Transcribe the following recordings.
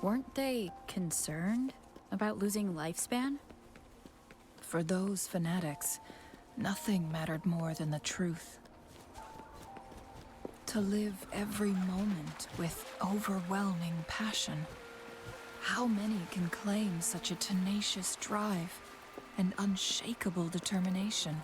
Weren't they concerned about losing lifespan? For those fanatics, nothing mattered more than the truth. To live every moment with overwhelming passion. How many can claim such a tenacious drive and unshakable determination?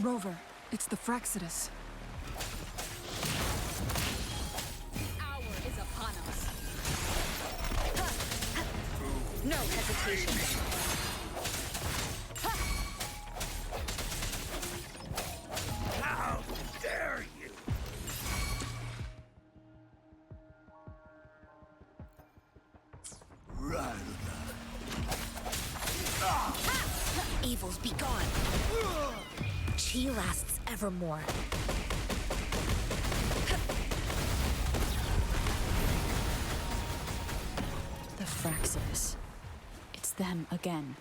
Rover, it's the Fraxidus. The hour is upon us. No hesitation. How dare you! Evils be gone. Chi lasts evermore. The Fraxidus. It's them again.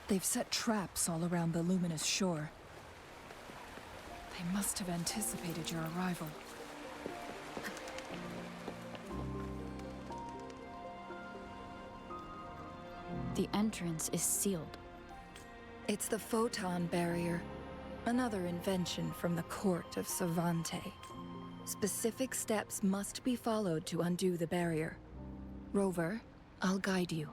They've set traps all around the luminous shore. They must have anticipated your arrival. The entrance is sealed. It's the photon barrier, another invention from the court of Savante. Specific steps must be followed to undo the barrier. Rover, I'll guide you.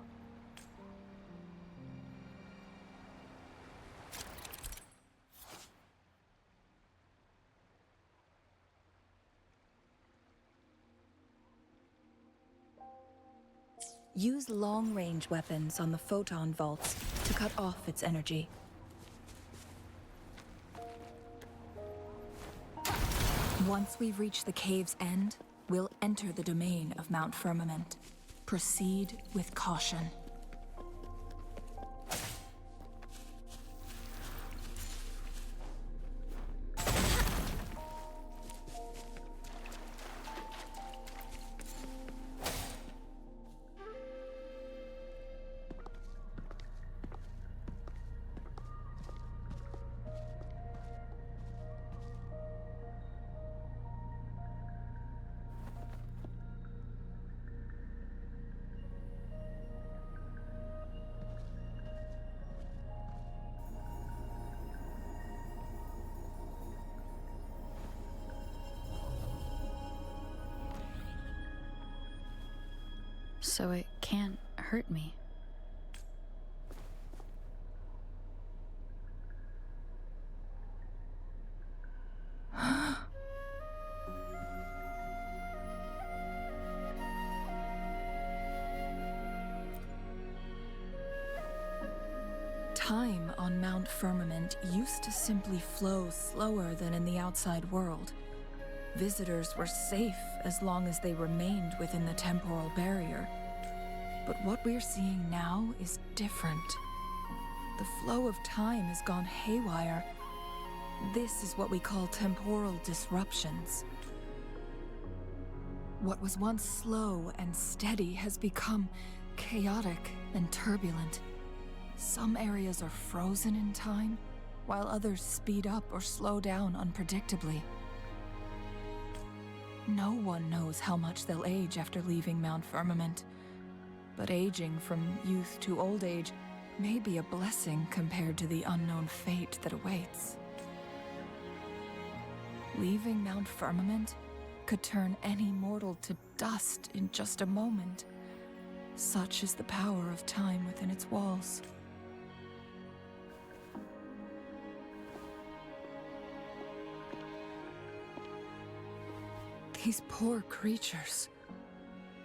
Use long-range weapons on the photon vaults to cut off its energy. Once we've reached the cave's end, we'll enter the domain of Mount Firmament. Proceed with caution. So it can't hurt me. Time on Mount Firmament used to simply flow slower than in the outside world. Visitors were safe as long as they remained within the temporal barrier. But what we're seeing now is different. The flow of time has gone haywire. This is what we call temporal disruptions. What was once slow and steady has become chaotic and turbulent. Some areas are frozen in time, while others speed up or slow down unpredictably. No one knows how much they'll age after leaving Mount Firmament, but aging from youth to old age may be a blessing compared to the unknown fate that awaits. Leaving Mount Firmament could turn any mortal to dust in just a moment. Such is the power of time within its walls. These poor creatures,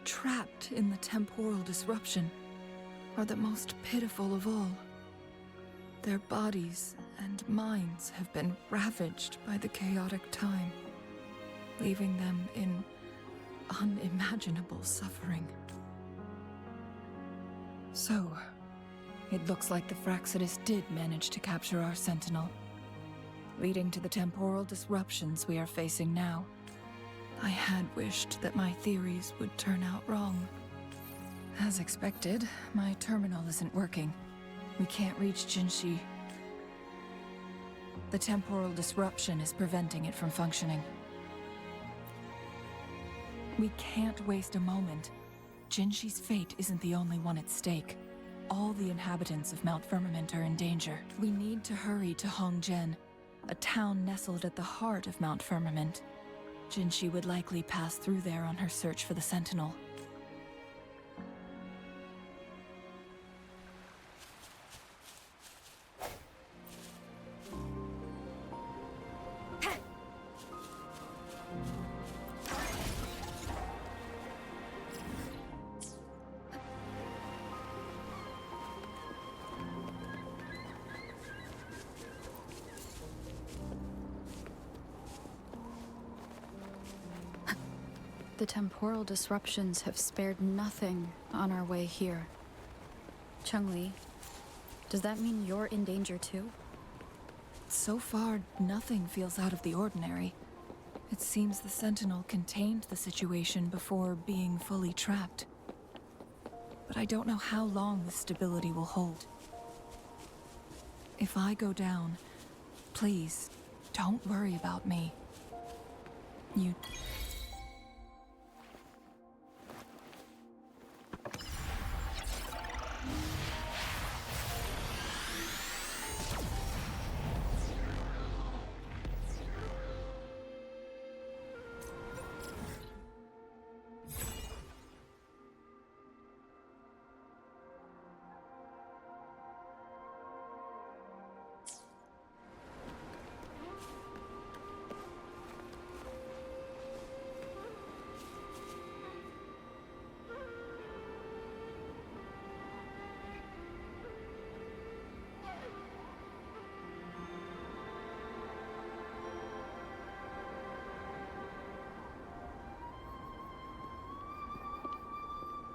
trapped in the temporal disruption, are the most pitiful of all. Their bodies and minds have been ravaged by the chaotic time, leaving them in unimaginable suffering. So, it looks like the Fraxidus did manage to capture our Sentinel, leading to the temporal disruptions we are facing now. I had wished that my theories would turn out wrong. As expected, my terminal isn't working. We can't reach Jinshi. The temporal disruption is preventing it from functioning. We can't waste a moment. Jinshi's fate isn't the only one at stake. All the inhabitants of Mount Firmament are in danger. We need to hurry to Hongzhen, a town nestled at the heart of Mount Firmament. Jinshi would likely pass through there on her search for the Sentinel. The temporal disruptions have spared nothing on our way here. Chungli, does that mean you're in danger too? So far, nothing feels out of the ordinary. It seems the Sentinel contained the situation before being fully trapped. But I don't know how long this stability will hold. If I go down, please, don't worry about me. You...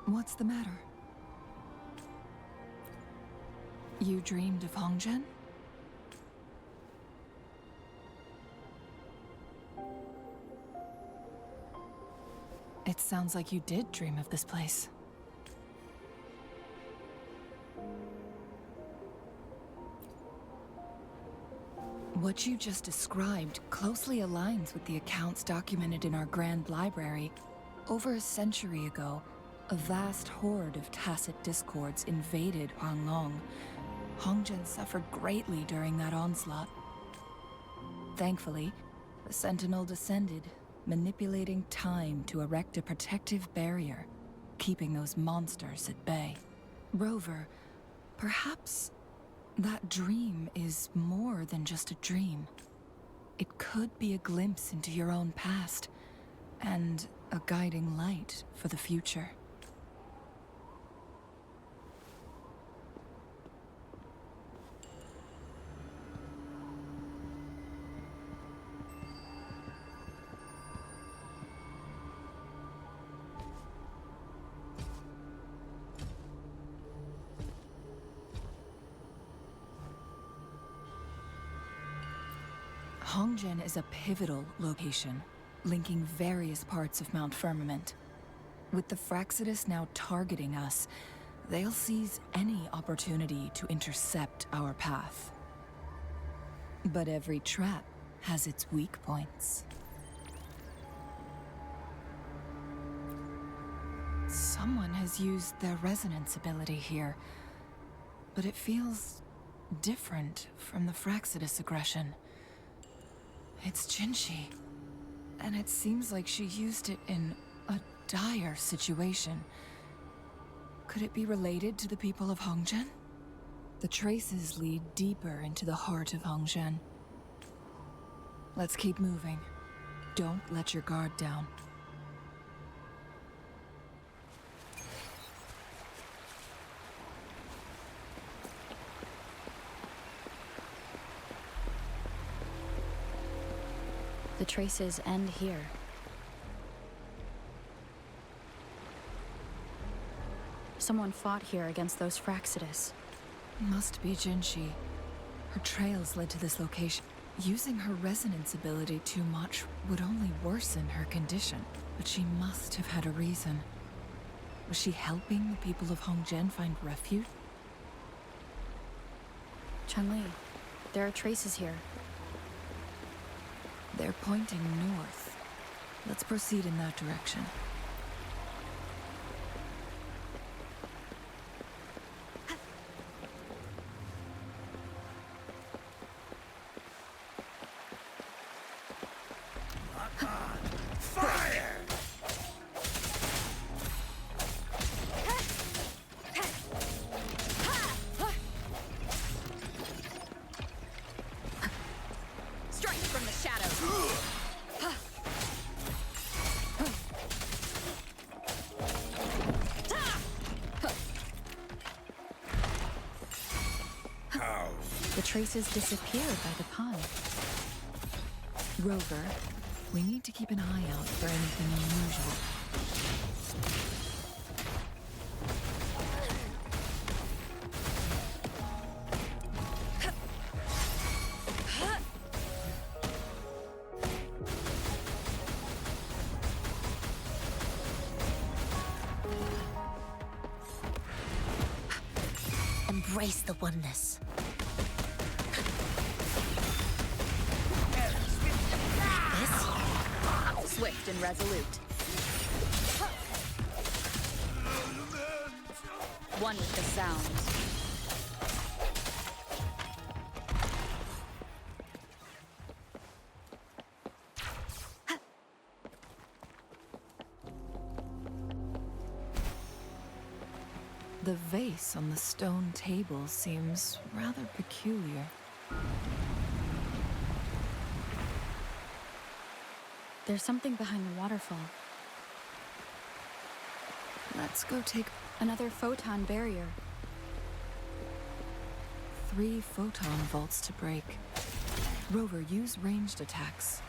What's the matter? You dreamed of Hongzhen? It sounds like you did dream of this place. What you just described closely aligns with the accounts documented in our Grand Library. Over a century ago, a vast horde of tacit discords invaded Huanglong. Hongzhen suffered greatly during that onslaught. Thankfully, the Sentinel descended, manipulating time to erect a protective barrier, keeping those monsters at bay. Rover, perhaps that dream is more than just a dream. It could be a glimpse into your own past, and a guiding light for the future. Hongzhen is a pivotal location, linking various parts of Mount Firmament. With the Fraxidus now targeting us, they'll seize any opportunity to intercept our path. But every trap has its weak points. Someone has used their resonance ability here, but it feels different from the Fraxidus aggression. It's Jinshi, and it seems like she used it in a dire situation. Could it be related to the people of Hongzhen? The traces lead deeper into the heart of Hongzhen. Let's keep moving. Don't let your guard down. The traces end here. Someone fought here against those Fraxidus. Must be Jinshi. Her trails led to this location. Using her resonance ability too much would only worsen her condition. But she must have had a reason. Was she helping the people of Hongzhen find refuge? Chun-Li, there are traces here. They're pointing north. Let's proceed in that direction. The traces disappeared by the pond. Rover, we need to keep an eye out for anything unusual. Embrace the oneness. Swift and resolute. One with the sound. The vase on the stone table seems rather peculiar. There's something behind the waterfall. Let's go take Another photon barrier. 3 photon vaults to break. Rover, use ranged attacks.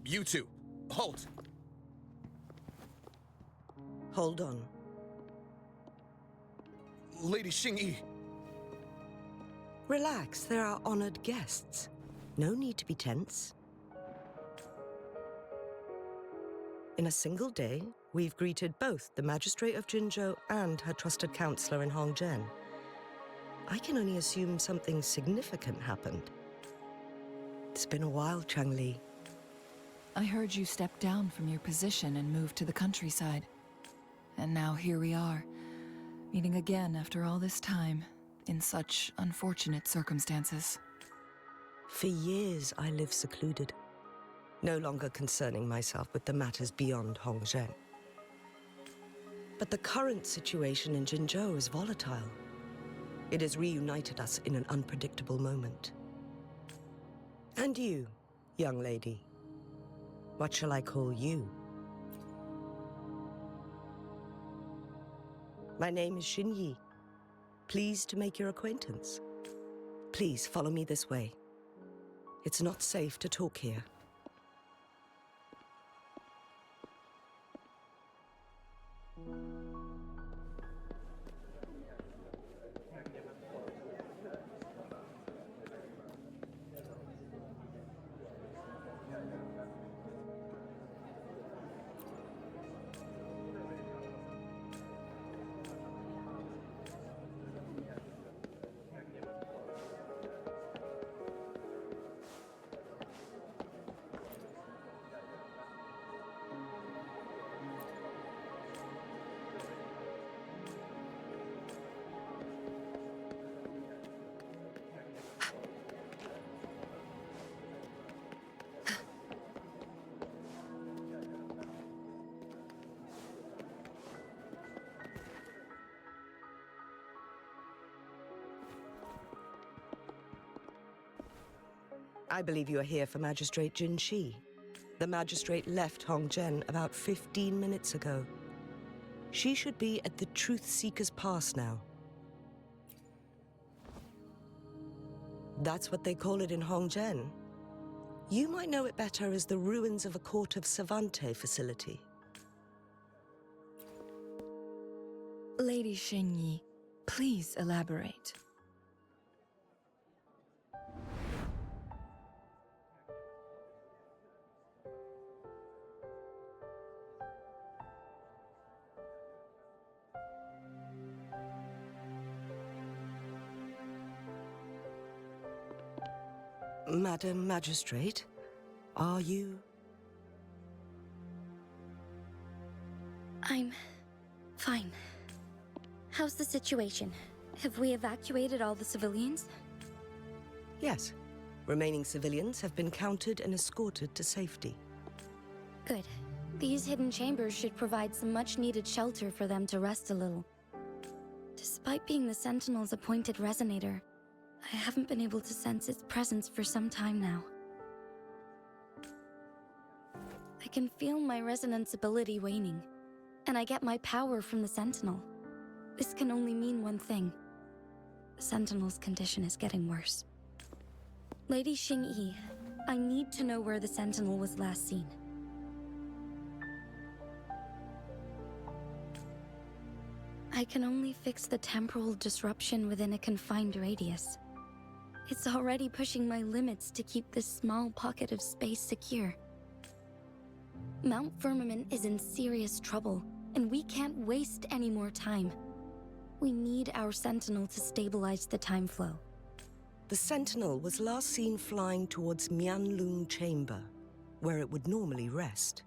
You two, halt! Hold on. Lady Xingyi. Relax, there are honored guests. No need to be tense. In a single day, we've greeted both the Magistrate of Jinzhou and her trusted counselor in Hongzhen. I can only assume something significant happened. It's been a while, Chun-Li. I heard you stepped down from your position and moved to the countryside. And now here we are, meeting again after all this time, in such unfortunate circumstances. For years, I lived secluded, no longer concerning myself with the matters beyond Hongzhen. But the current situation in Jinzhou is volatile. It has reunited us in an unpredictable moment. And you, young lady, what shall I call you? My name is Xingyi. Pleased to make your acquaintance. Please follow me this way. It's not safe to talk here. I believe you are here for Magistrate Jin Shi. The magistrate left Hongzhen about 15 minutes ago. She should be at the Truth Seeker's Pass now. That's what they call it in Hongzhen. You might know it better as the ruins of a Court of Savante facility. Lady Xingyi, please elaborate. Madam Magistrate, are you? I'm fine. How's the situation? Have we evacuated all the civilians? Yes. Remaining civilians have been counted and escorted to safety. Good. These hidden chambers should provide some much-needed shelter for them to rest a little. Despite being the Sentinel's appointed resonator, I haven't been able to sense its presence for some time now. I can feel my resonance ability waning, and I get my power from the Sentinel. This can only mean one thing. The Sentinel's condition is getting worse. Lady Xingyi, I need to know where the Sentinel was last seen. I can only fix the temporal disruption within a confined radius. It's already pushing my limits to keep this small pocket of space secure. Mount Firmament is in serious trouble, and we can't waste any more time. We need our Sentinel to stabilize the time flow. The Sentinel was last seen flying towards Mianlung Chamber, where it would normally rest.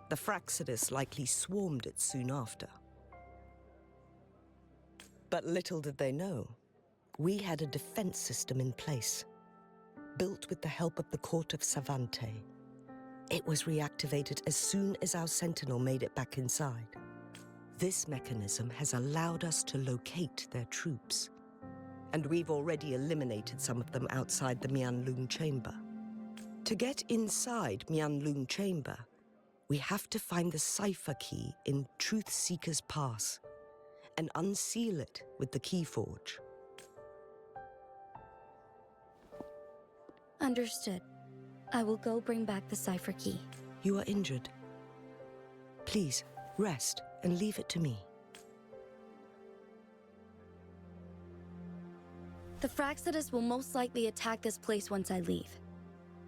The Fraxidus likely swarmed it soon after. But little did they know, we had a defense system in place, built with the help of the Court of Savante. It was reactivated as soon as our Sentinel made it back inside. This mechanism has allowed us to locate their troops, and we've already eliminated some of them outside the Mianlung Chamber. To get inside Mianlung Chamber, we have to find the cipher key in Truth Seeker's Pass and unseal it with the Keyforge. Understood. I will go bring back the cipher key. You are injured. Please, rest and leave it to me. The Fraxidus will most likely attack this place once I leave.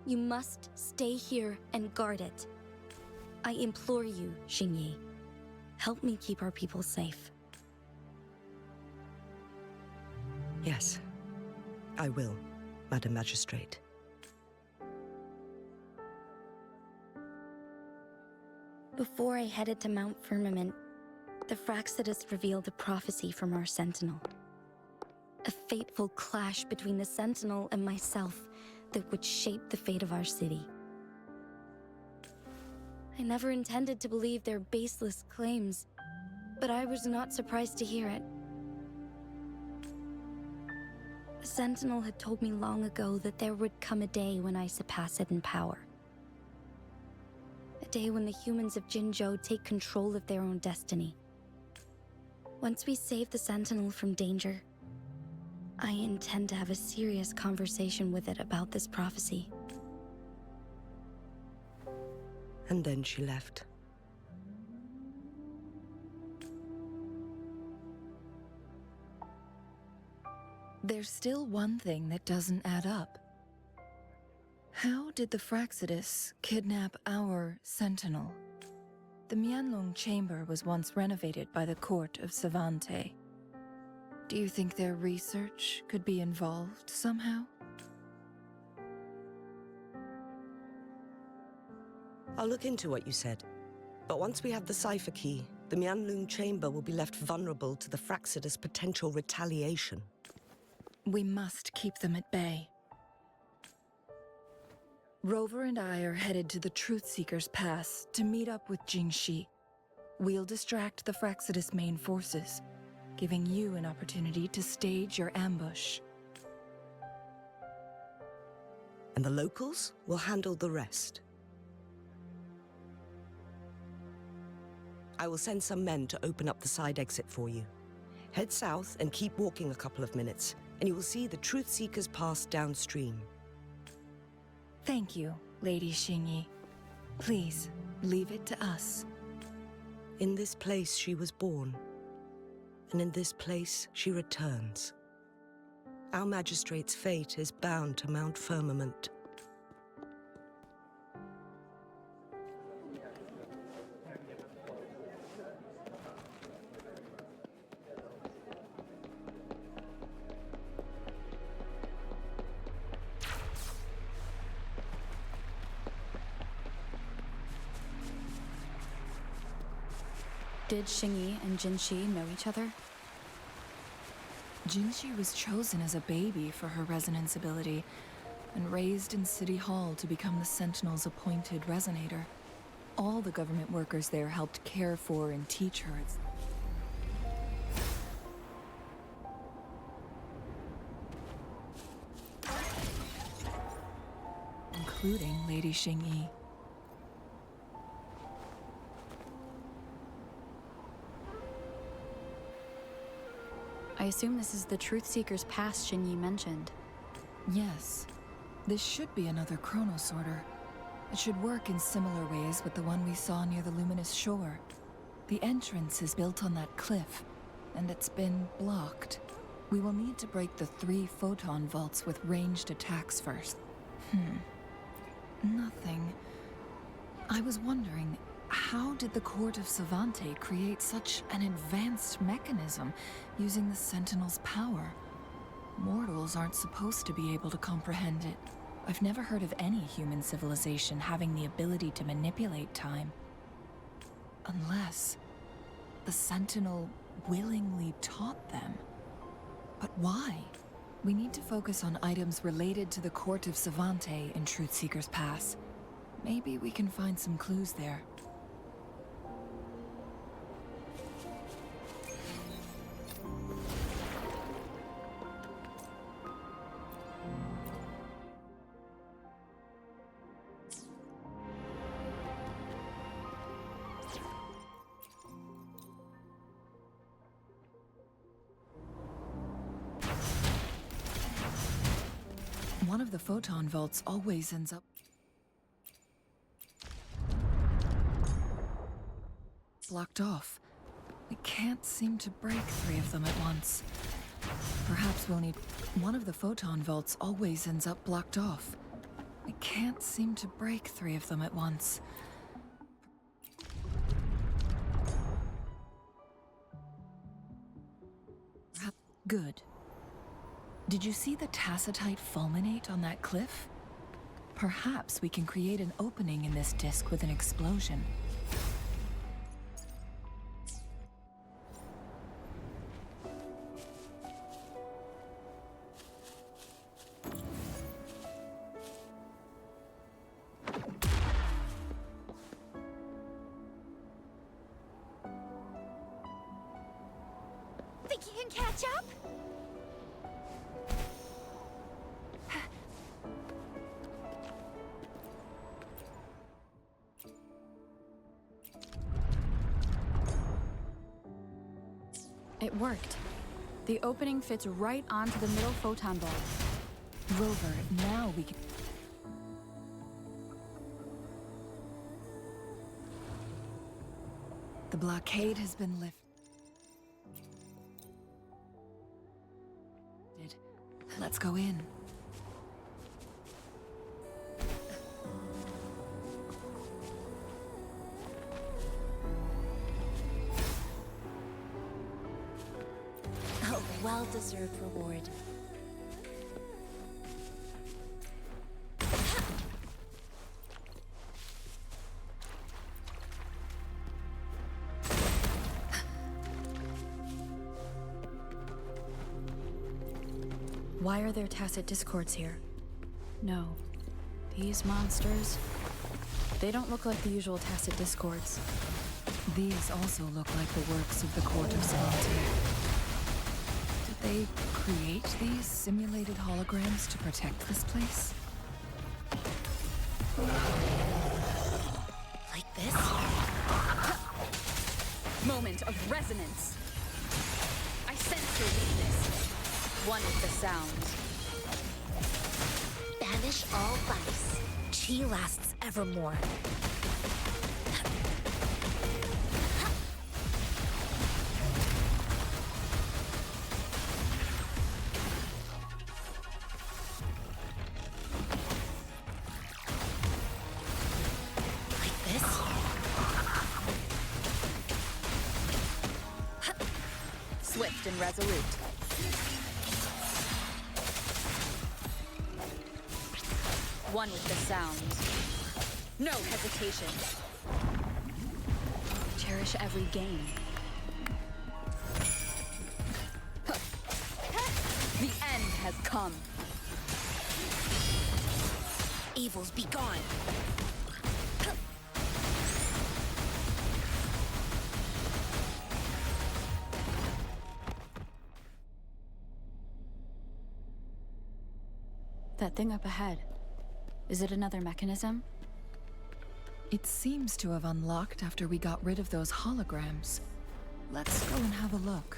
You must stay here and guard it. I implore you, Xingyi. Help me keep our people safe. Yes, I will, Madam Magistrate. Before I headed to Mount Firmament, the Fraxidus revealed a prophecy from our Sentinel. A fateful clash between the Sentinel and myself that would shape the fate of our city. I never intended to believe their baseless claims, but I was not surprised to hear it. The Sentinel had told me long ago that there would come a day when I surpass it in power. A day when the humans of Jinzhou take control of their own destiny. Once we save the Sentinel from danger, I intend to have a serious conversation with it about this prophecy. And then she left. There's still one thing that doesn't add up. How did the Fraxidus kidnap our Sentinel? The Mianlong Chamber was once renovated by the Court of Savante. Do you think their research could be involved somehow? I'll look into what you said. But once we have the cipher key, the Mianlung Chamber will be left vulnerable to the Fraxidus' potential retaliation. We must keep them at bay. Rover and I are headed to the Truth Seeker's Pass to meet up with Jingxi. We'll distract the Fraxidus' main forces, giving you an opportunity to stage your ambush. and the locals will handle the rest. I will send some men to open up the side exit for you. Head south and keep walking a couple of minutes, and you will see the Truth Seekers pass downstream. Thank you, Lady Xingyi. Please, leave it to us. In this place she was born, and in this place she returns. Our magistrate's fate is bound to Mount Firmament. Did Xingyi and Jinxi know each other? Jinxi was chosen as a baby for her resonance ability and raised in City Hall to become the Sentinel's appointed resonator. All the government workers there helped care for and teach her. Including Lady Xingyi. I assume this is the Truth Seeker's Pass Xingyi mentioned. Yes. This should be another chronosorter. It should work in similar ways with the one we saw near the Luminous Shore. The entrance is built on that cliff, and it's been blocked. We will need to break the 3 photon vaults with ranged attacks first. Nothing. I was wondering, how did the Court of Savante create such an advanced mechanism using the Sentinel's power? Mortals aren't supposed to be able to comprehend it. I've never heard of any human civilization having the ability to manipulate time. Unless the Sentinel willingly taught them. But why? We need to focus on items related to the Court of Savante in Truth Seeker's Pass. Maybe we can find some clues there. One of the photon vaults always ends up blocked off. We can't seem to break 3 of them at once. Perhaps we'll need... One of the photon vaults always ends up blocked off. We can't seem to break 3 of them at once. Good. Did you see the tacitite fulminate on that cliff? Perhaps we can create an opening in this disk with an explosion. Think you can catch up? It worked. The opening fits right onto the middle photon bulb. Rover, now we can... The blockade has been lifted. Let's go in. A well-deserved reward. Why are there tacit discords here? No. These monsters... They don't look like the usual tacit discords. These also look like the works of the Court of Savante. Did they create these simulated holograms to protect this place? Moment of resonance. I sense your weakness. One with the sound. Banish all vice. Chi lasts evermore. Like this? Swift and resolute. One with the sound. No hesitation. Cherish every gain. The end has come. Evils be gone. That thing up ahead. Is it another mechanism? It seems to have unlocked after we got rid of those holograms. Let's go and have a look.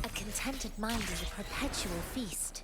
A contented mind is a perpetual feast.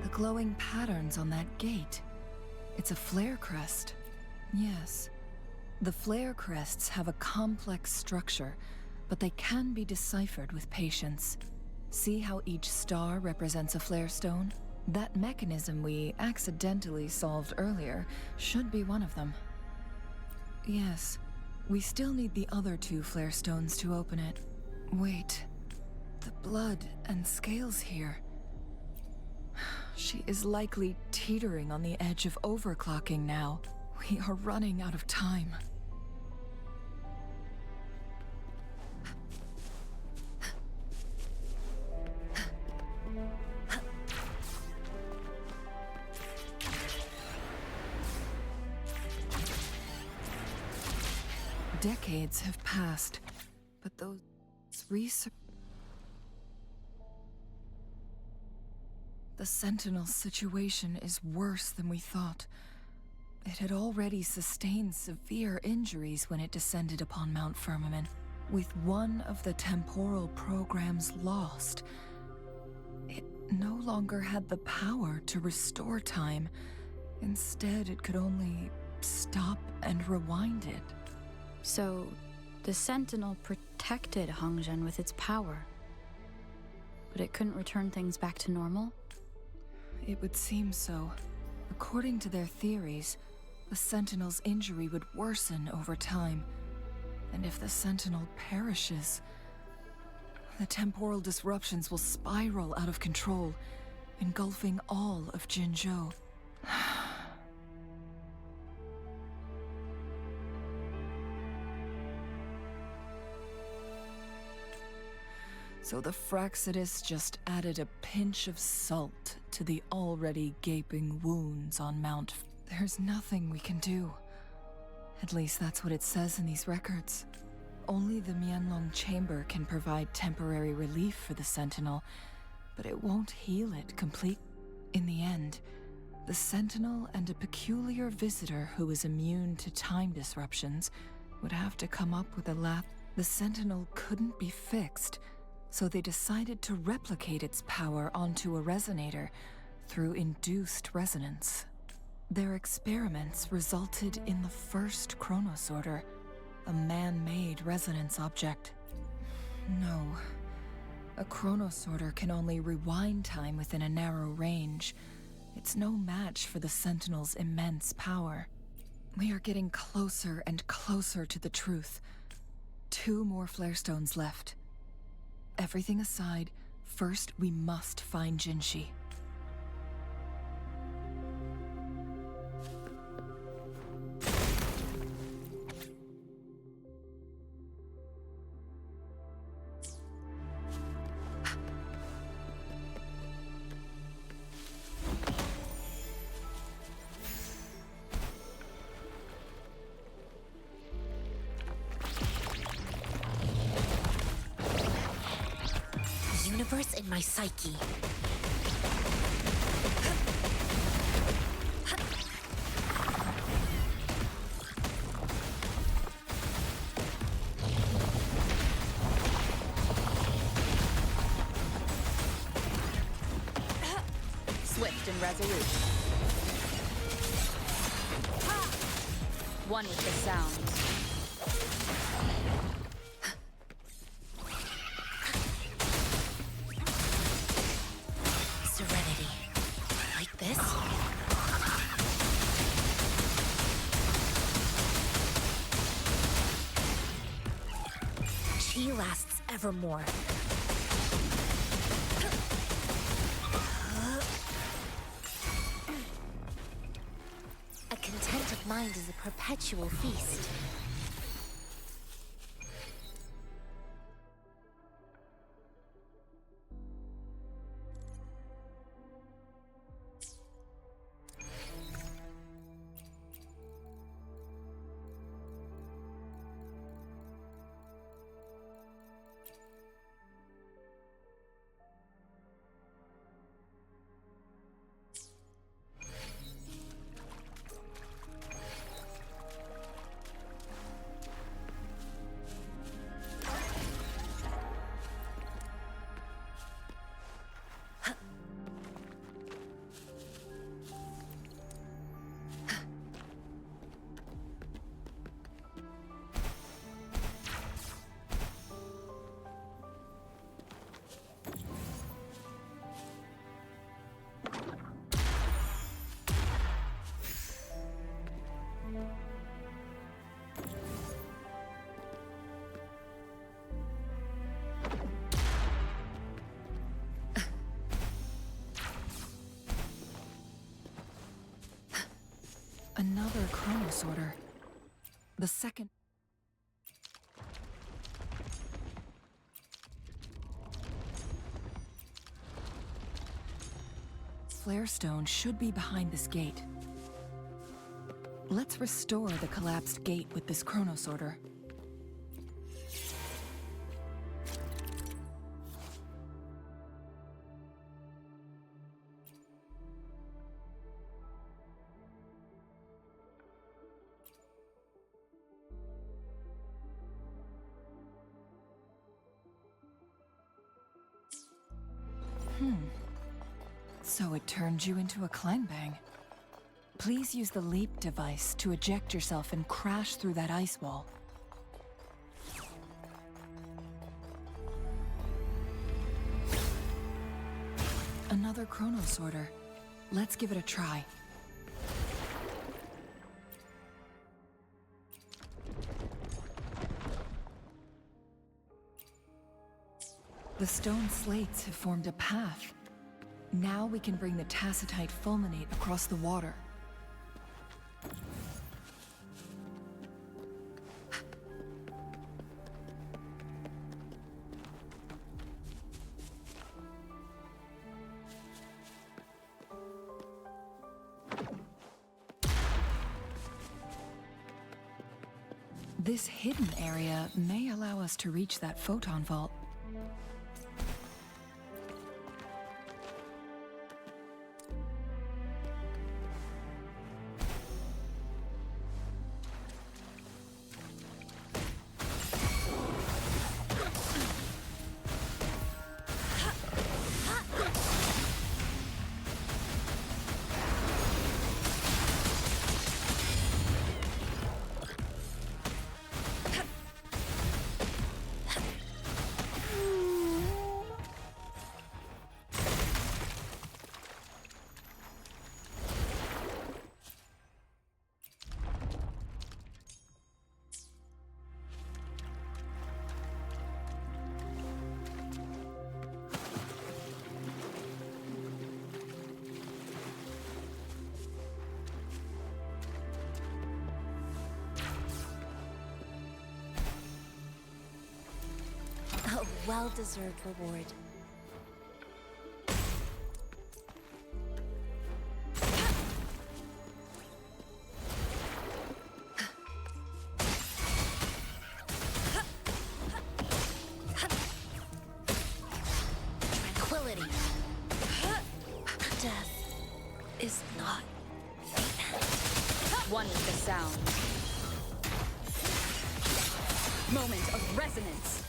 The glowing patterns on that gate. It's a flare crest. Yes. The flare crests have a complex structure, but they can be deciphered with patience. See how each star represents a flare stone? That mechanism we accidentally solved earlier should be one of them. Yes. We still need the other two flare stones to open it. Wait. The blood and scales here. She is likely teetering on the edge of overclocking now. We are running out of time. Decades have passed, but those research... The Sentinel's situation is worse than we thought. It had already sustained severe injuries when it descended upon Mount Firmament. With one of the temporal programs lost, it no longer had the power to restore time. Instead, it could only stop and rewind it. So, the Sentinel protected Hongzhen with its power. But it couldn't return things back to normal? It would seem so. According to their theories, the Sentinel's injury would worsen over time. And if the Sentinel perishes, the temporal disruptions will spiral out of control, engulfing all of Jinzhou. So the Fraxidus just added a pinch of salt to the already gaping wounds on Mount. There's nothing we can do. At least that's what it says in these records. Only the Mianlong Chamber can provide temporary relief for the Sentinel, but it won't heal it complete. In the end, the Sentinel and a peculiar visitor who is immune to time disruptions would have to come up with a lap. The Sentinel couldn't be fixed, so they decided to replicate its power onto a resonator through induced resonance. Their experiments resulted in the first chronosorter, a man-made resonance object. No, a chronosorter can only rewind time within a narrow range. It's no match for the Sentinel's immense power. We are getting closer and closer to the truth. 2 more flare stones left. Everything aside, first we must find Jinshi. Universe in my psyche. Swift and resolute. One with the sound. She lasts evermore. A contented mind is a perpetual feast. Another chronosorter. The second. Flare stone should be behind this gate. Let's restore the collapsed gate with this chronosorter. So it turned you into a Kleinbang. Please use the leap device to eject yourself and crash through that ice wall. Another chronosorter. Let's give it a try. The stone slates have formed a path. Now we can bring the tacitite fulminate across the water. This hidden area may allow us to reach that photon vault. A well-deserved reward. Tranquility. Death is not the end. One with the sound. Moment of resonance.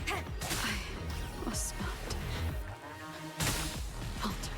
I must not falter.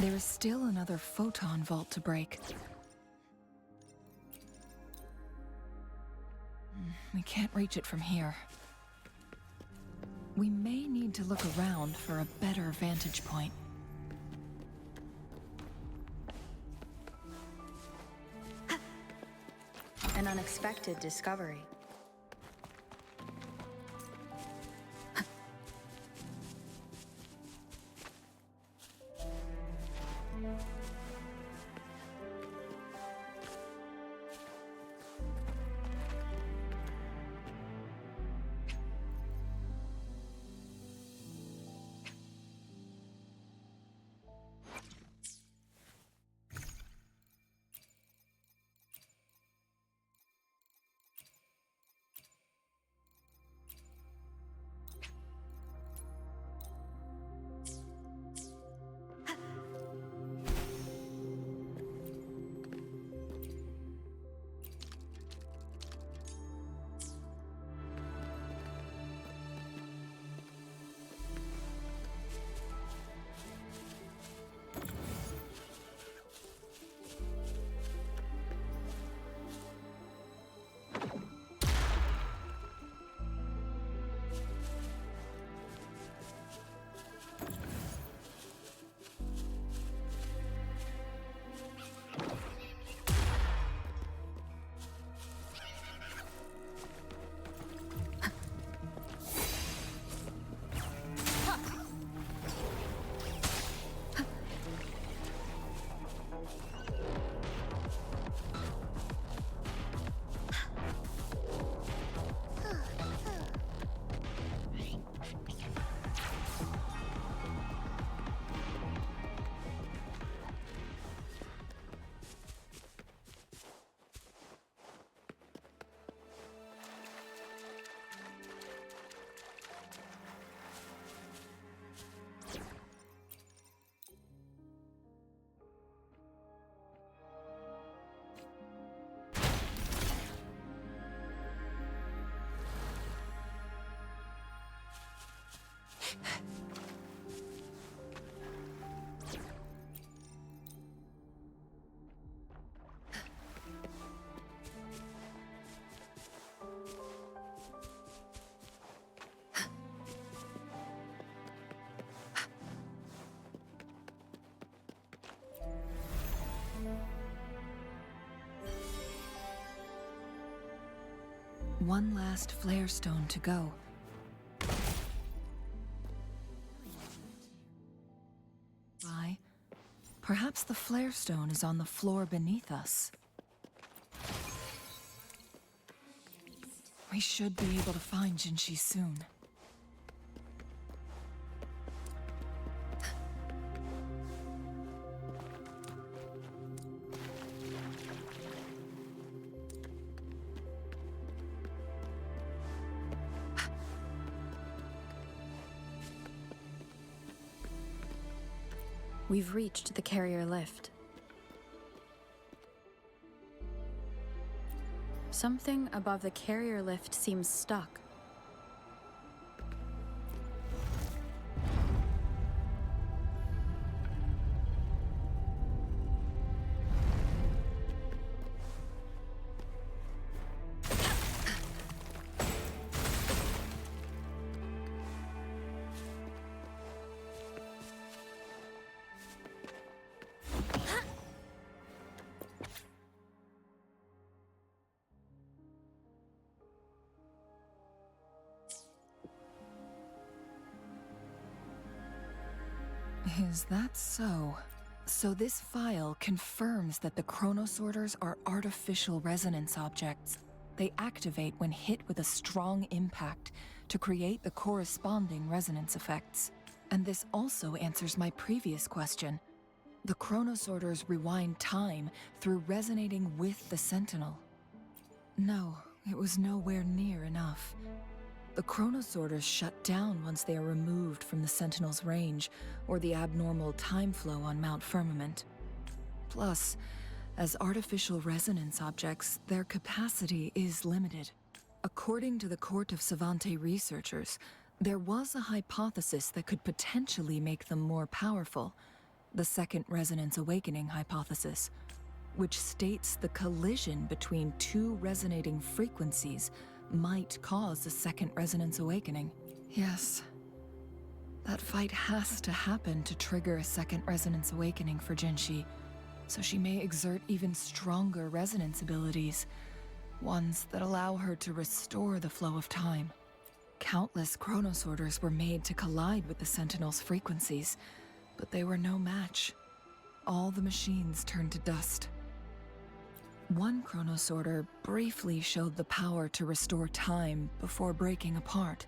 There is still another photon vault to break. We can't reach it from here. We may need to look around for a better vantage point. An unexpected discovery. One last flare stone to go. Perhaps the flare stone is on the floor beneath us. We should be able to find Jinshi soon. We've reached the carrier lift. Something above the carrier lift seems stuck. Is that so? So this file confirms that the chronosorters are artificial resonance objects. They activate when hit with a strong impact to create the corresponding resonance effects. And this also answers my previous question. The chronosorters rewind time through resonating with the Sentinel. No, it was nowhere near enough. The chronosorters shut down once they are removed from the Sentinel's range or the abnormal time flow on Mount Firmament. Plus, as artificial resonance objects, their capacity is limited. According to the Court of Savante researchers, there was a hypothesis that could potentially make them more powerful, the Second Resonance Awakening hypothesis, which states the collision between two resonating frequencies might cause a Second Resonance Awakening. Yes. That fight has to happen to trigger a Second Resonance Awakening for Jinshi, so she may exert even stronger resonance abilities, ones that allow her to restore the flow of time. Countless chronosorters were made to collide with the Sentinel's frequencies, but they were no match. All the machines turned to dust. One chronosorter briefly showed the power to restore time before breaking apart.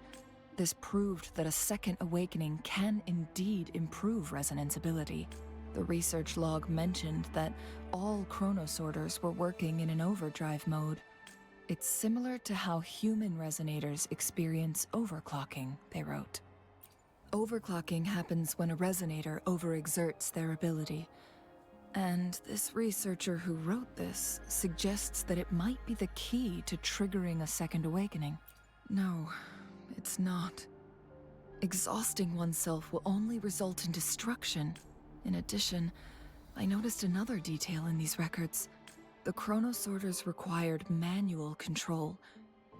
This proved that a second awakening can indeed improve resonance ability. The research log mentioned that all chronosorters were working in an overdrive mode. It's similar to how human resonators experience overclocking, they wrote. Overclocking happens when a resonator overexerts their ability. And this researcher who wrote this suggests that it might be the key to triggering a second awakening. No, it's not. Exhausting oneself will only result in destruction. In addition, I noticed another detail in these records. The chronosorters required manual control,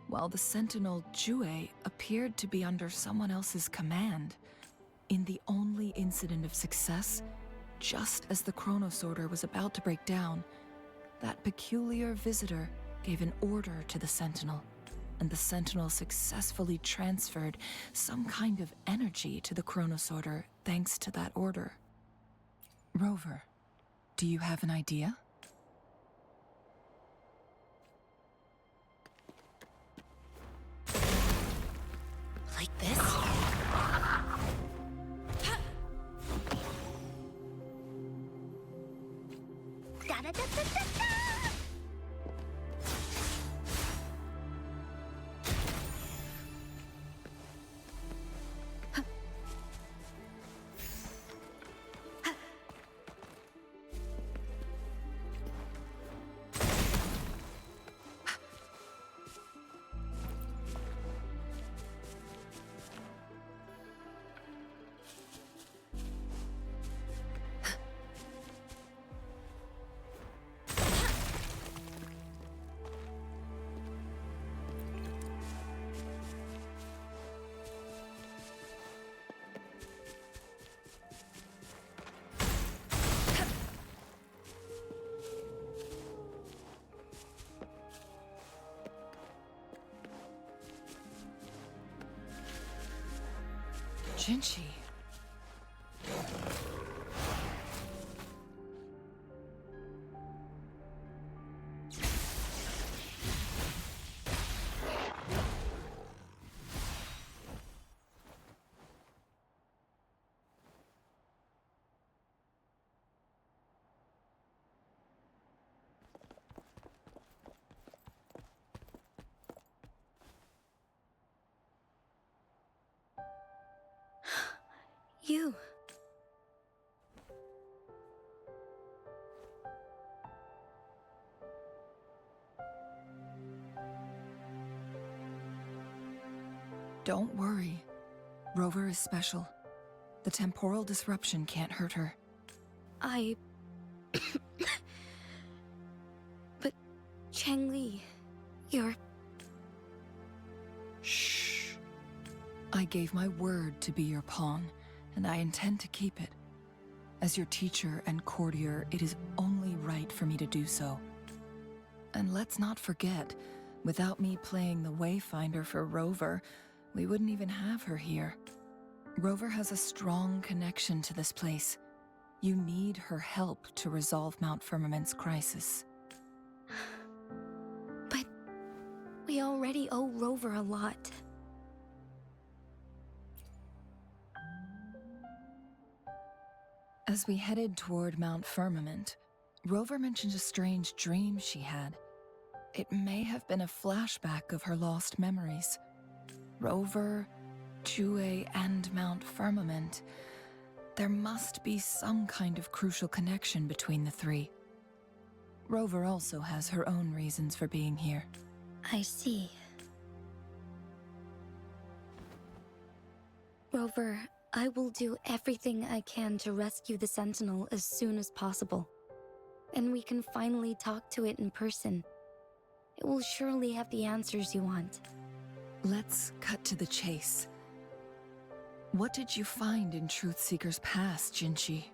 while the Sentinel Jue appeared to be under someone else's command. In the only incident of success, just as the chronosorter was about to break down, that peculiar visitor gave an order to the Sentinel, and the Sentinel successfully transferred some kind of energy to the chronosorter thanks to that order. Rover, do you have an idea? Like this? Da-da-da-da-da-da! Jinchi. You. Don't worry. Rover is special. The temporal disruption can't hurt her. But Changli, you're... Shh. I gave my word to be your pawn, and I intend to keep it. As your teacher and courtier, it is only right for me to do so. And let's not forget, without me playing the Wayfinder for Rover, we wouldn't even have her here. Rover has a strong connection to this place. You need her help to resolve Mount Firmament's crisis. But we already owe Rover a lot. As we headed toward Mount Firmament, Rover mentioned a strange dream she had. It may have been a flashback of her lost memories. Rover, Jue, and Mount Firmament. There must be some kind of crucial connection between the three. Rover also has her own reasons for being here. I see. Rover, I will do everything I can to rescue the Sentinel as soon as possible. And we can finally talk to it in person. It will surely have the answers you want. Let's cut to the chase. What did you find in Truthseeker's past, Jinchi?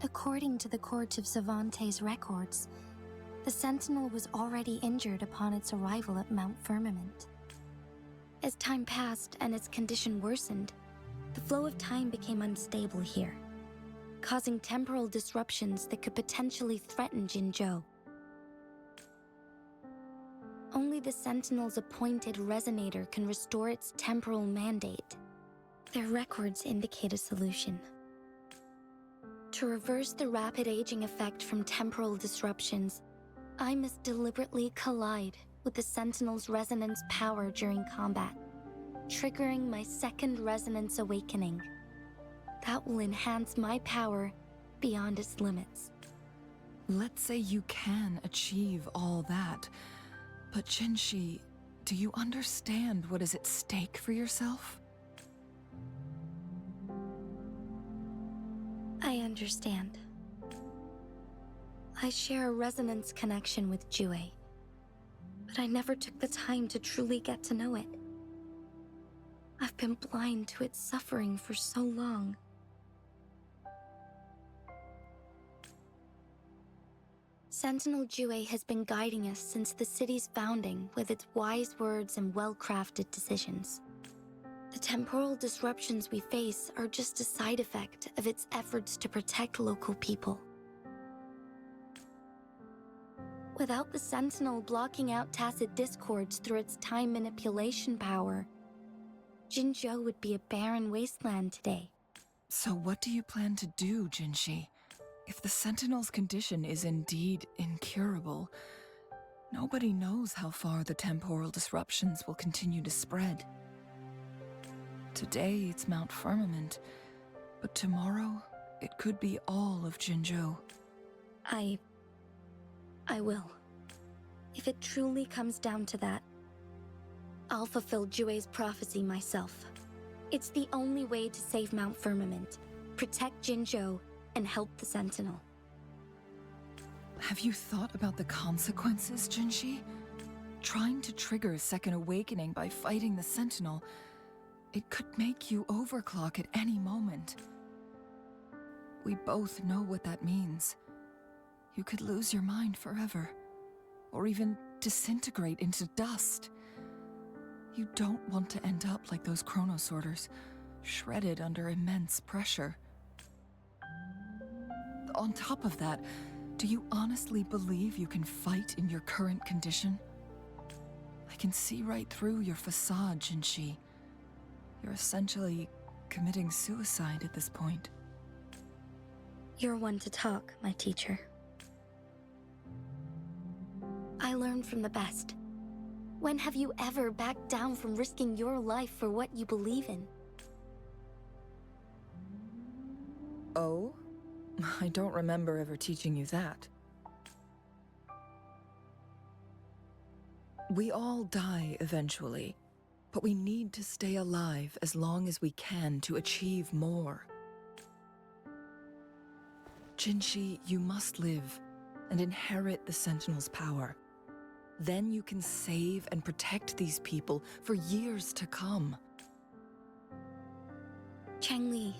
According to the Court of Savante's records, the Sentinel was already injured upon its arrival at Mount Firmament. As time passed and its condition worsened, the flow of time became unstable here, causing temporal disruptions that could potentially threaten Jinzhou. Only the Sentinel's appointed resonator can restore its temporal mandate. Their records indicate a solution. To reverse the rapid aging effect from temporal disruptions, I must deliberately collide with the Sentinel's resonance power during combat, triggering my second resonance awakening. That will enhance my power beyond its limits. Let's say you can achieve all that, but Jinchi, do you understand what is at stake for yourself? I understand. I share a resonance connection with Jue, but I never took the time to truly get to know it. I've been blind to its suffering for so long. Sentinel Jue has been guiding us since the city's founding with its wise words and well-crafted decisions. The temporal disruptions we face are just a side effect of its efforts to protect local people. Without the Sentinel blocking out tacit discords through its time manipulation power, Jinzhou would be a barren wasteland today. So what do you plan to do, Jinchi? If the Sentinel's condition is indeed incurable, nobody knows how far the temporal disruptions will continue to spread. Today it's Mount Firmament, but tomorrow it could be all of Jinzhou. I will. If it truly comes down to that, I'll fulfill Jue's prophecy myself. It's the only way to save Mount Firmament, protect Jinzhou, and help the Sentinel. Have you thought about the consequences, Jinchi? Trying to trigger a second awakening by fighting the Sentinel, it could make you overclock at any moment. We both know what that means. You could lose your mind forever, or even disintegrate into dust. You don't want to end up like those chronosorters, shredded under immense pressure. On top of that, do you honestly believe you can fight in your current condition? I can see right through your facade, Jinshi. You're essentially committing suicide at this point. You're one to talk, my teacher. I learned from the best. When have you ever backed down from risking your life for what you believe in? Oh? I don't remember ever teaching you that. We all die eventually, but we need to stay alive as long as we can to achieve more. Jinshi, you must live and inherit the Sentinel's power. Then you can save and protect these people for years to come. Changli,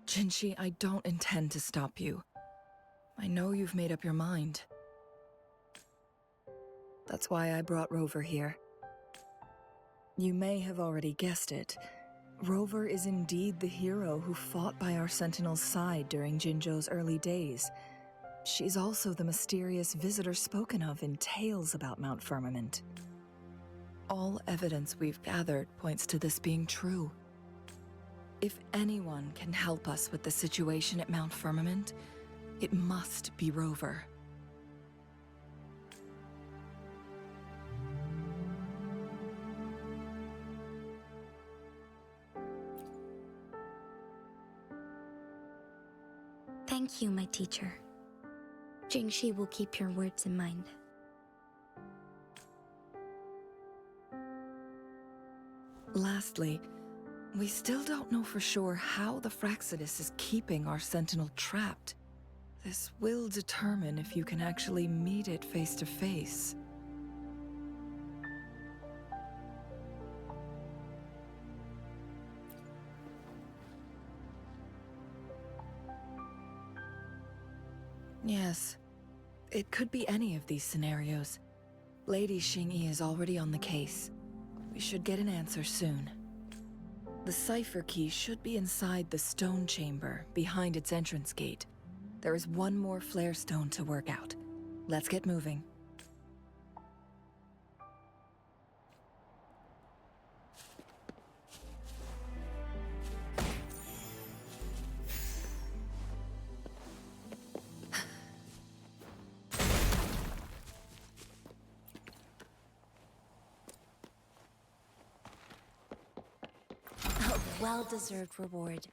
Jinshi, I don't intend to stop you. I know you've made up your mind. That's why I brought Rover here. You may have already guessed it. Rover is indeed the hero who fought by our Sentinel's side during Jinzhou's early days. She's also the mysterious visitor spoken of in tales about Mount Firmament. All evidence we've gathered points to this being true. If anyone can help us with the situation at Mount Firmament, it must be Rover. thank you, my teacher. Jingxi will keep your words in mind. Lastly, we still don't know for sure how the Fraxidus is keeping our Sentinel trapped. This will determine if you can actually meet it face to face. Yes, it could be any of these scenarios. Lady Xingyi is already on the case. We should get an answer soon. The cipher key should be inside the stone chamber, behind its entrance gate. There is one more flare stone to work out. Let's get moving. A well-deserved reward.